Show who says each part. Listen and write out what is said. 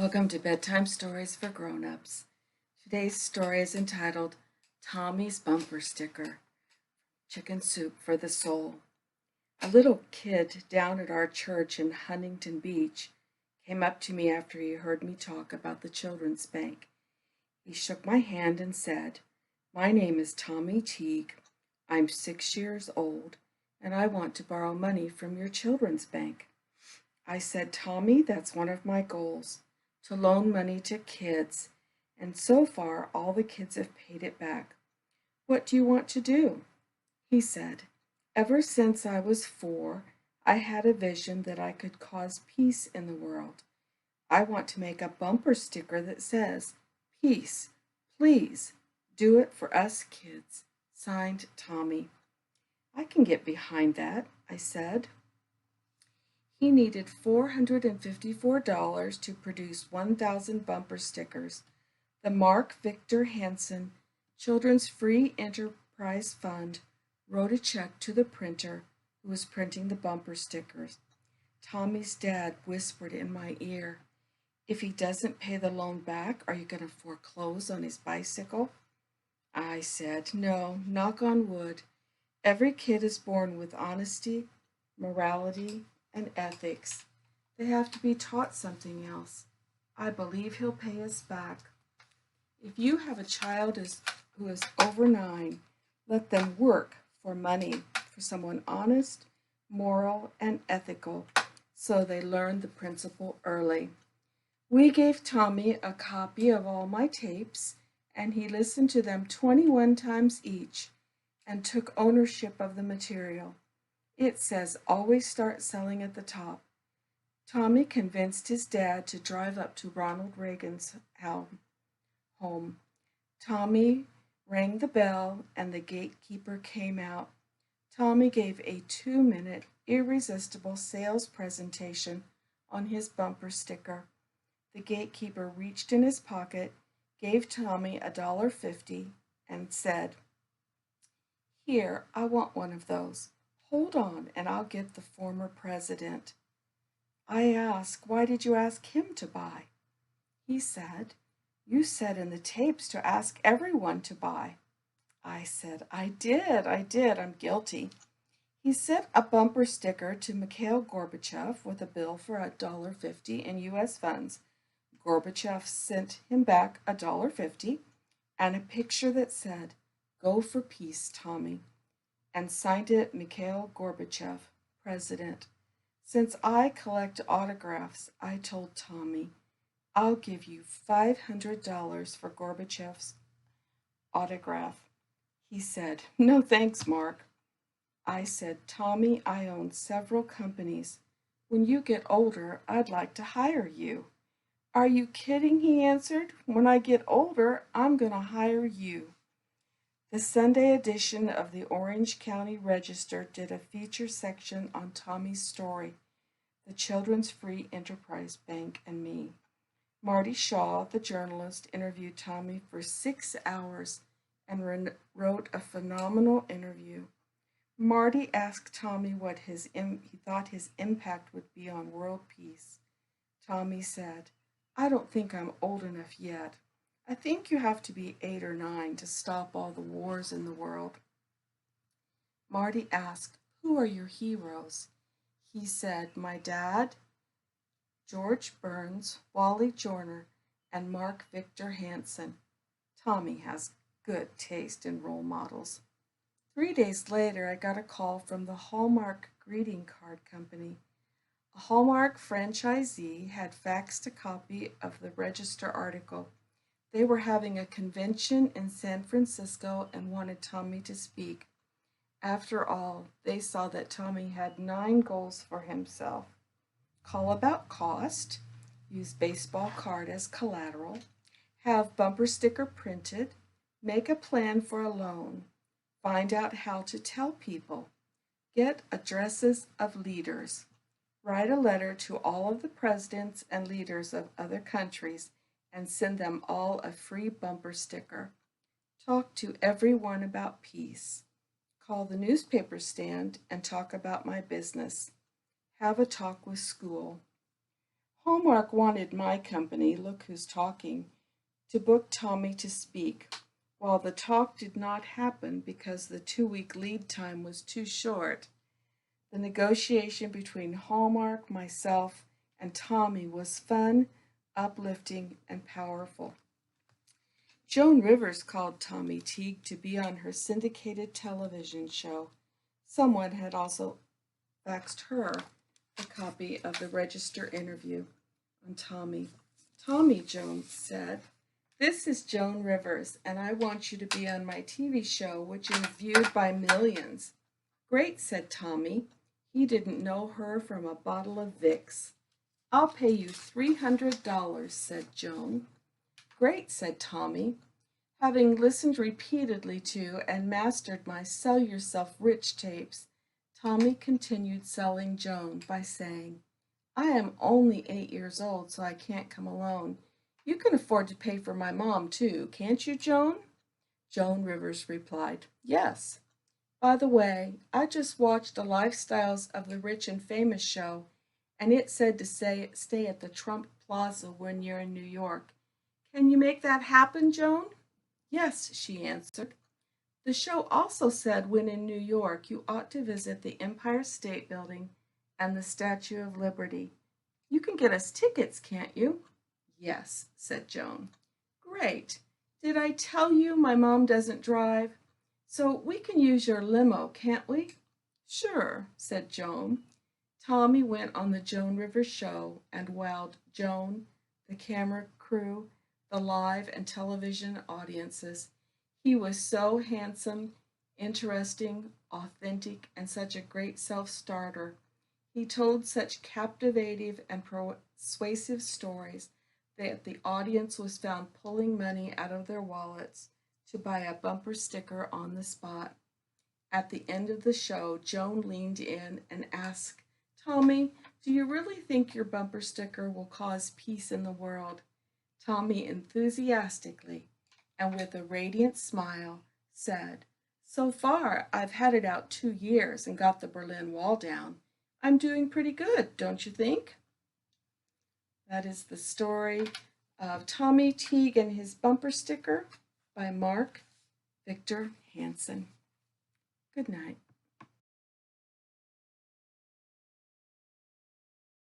Speaker 1: Welcome to Bedtime Stories for Grownups. Today's story is entitled Tommy's Bumper Sticker, Chicken Soup for the Soul. A little kid down at our church in Huntington Beach came up to me after he heard me talk about the children's bank. He shook my hand and said, "My name is Tommy Teague. I'm 6 years old, and I want to borrow money from your children's bank." I said, "Tommy, that's one of my goals, to loan money to kids, and so far all the kids have paid it back. What do you want to do?" He said, "Ever since I was 4, I had a vision that I could cause peace in the world. I want to make a bumper sticker that says, 'Peace, please, do it for us kids.' Signed, Tommy." "I can get behind that," I said. He needed $454 to produce 1,000 bumper stickers. The Mark Victor Hansen Children's Free Enterprise Fund wrote a check to the printer who was printing the bumper stickers. Tommy's dad whispered in my ear, "If he doesn't pay the loan back, are you going to foreclose on his bicycle?" I said, "No, knock on wood. Every kid is born with honesty, morality, and ethics. They have to be taught something else. I believe he'll pay us back." If you have a child who is over 9, let them work for money for someone honest, moral, and ethical, so they learn the principle early. We gave Tommy a copy of all my tapes, and he listened to them 21 times each and took ownership of the material. It says always start selling at the top. Tommy convinced his dad to drive up to Ronald Reagan's home. Tommy rang the bell and the gatekeeper came out. Tommy gave a 2-minute irresistible sales presentation on his bumper sticker. The gatekeeper reached in his pocket, gave Tommy $1.50, and said, "Here, I want one of those. Hold on, and I'll get the former president." I asked, "Why did you ask him to buy?" He said, "You said in the tapes to ask everyone to buy." I said, I did, I'm guilty." He sent a bumper sticker to Mikhail Gorbachev with a bill for $1.50 in U.S. funds. Gorbachev sent him back $1.50 and a picture that said, "Go for peace, Tommy," and signed it Mikhail Gorbachev, President. Since I collect autographs, I told Tommy, "I'll give you $500 for Gorbachev's autograph." He said, "No thanks, Mark." I said, "Tommy, I own several companies. When you get older, I'd like to hire you." "Are you kidding?" he answered. "When I get older, I'm going to hire you." The Sunday edition of the Orange County Register did a feature section on Tommy's story, the Children's Free Enterprise Bank and me. Marty Shaw, the journalist, interviewed Tommy for 6 hours and wrote a phenomenal interview. Marty asked Tommy what he thought his impact would be on world peace. Tommy said, "I don't think I'm old enough yet. I think you have to be 8 or 9 to stop all the wars in the world." Marty asked, "Who are your heroes?" He said, "My dad, George Burns, Wally Joyner, and Mark Victor Hansen." Tommy has good taste in role models. 3 days later, I got a call from the Hallmark greeting card company. A Hallmark franchisee had faxed a copy of the Register article. They were having a convention in San Francisco and wanted Tommy to speak. After all, they saw that Tommy had 9 goals for himself. Call about cost, use baseball card as collateral, have bumper sticker printed, make a plan for a loan, find out how to tell people, get addresses of leaders, write a letter to all of the presidents and leaders of other countries and send them all a free bumper sticker. Talk to everyone about peace. Call the newspaper stand and talk about my business. Have a talk with school. Hallmark wanted my company, Look Who's Talking, to book Tommy to speak. While the talk did not happen because the 2-week lead time was too short, the negotiation between Hallmark, myself, and Tommy was fun, uplifting, and powerful. Joan Rivers called Tommy Teague to be on her syndicated television show. Someone had also faxed her a copy of the register interview on Tommy. Tommy, Joan said, "This is Joan Rivers, and I want you to be on my TV show, which is viewed by millions." "Great," said Tommy. He didn't know her from a bottle of Vicks. "I'll pay you $300, said Joan. "Great," said Tommy. Having listened repeatedly to and mastered my Sell Yourself Rich tapes, Tommy continued selling Joan by saying, "I am only 8 years old, so I can't come alone. You can afford to pay for my mom, too, can't you, Joan?" Joan Rivers replied, "Yes. By the way, I just watched the Lifestyles of the Rich and Famous show, and it said to stay at the Trump Plaza when you're in New York. Can you make that happen, Joan?" "Yes," she answered. "The show also said when in New York you ought to visit the Empire State Building and the Statue of Liberty. You can get us tickets, can't you?" "Yes," said Joan. "Great. Did I tell you my mom doesn't drive? So we can use your limo, can't we?" "Sure," said Joan. Tommy went on the Joan Rivers show and wowed Joan, the camera crew, the live and television audiences. He was so handsome, interesting, authentic, and such a great self-starter. He told such captivating and persuasive stories that the audience was found pulling money out of their wallets to buy a bumper sticker on the spot. At the end of the show, Joan leaned in and asked, "Tommy, do you really think your bumper sticker will cause peace in the world?" Tommy enthusiastically and with a radiant smile said, "So far, I've had it out 2 years and got the Berlin Wall down. I'm doing pretty good, don't you think?" That is the story of Tommy Teague and his bumper sticker by Mark Victor Hansen. Good night.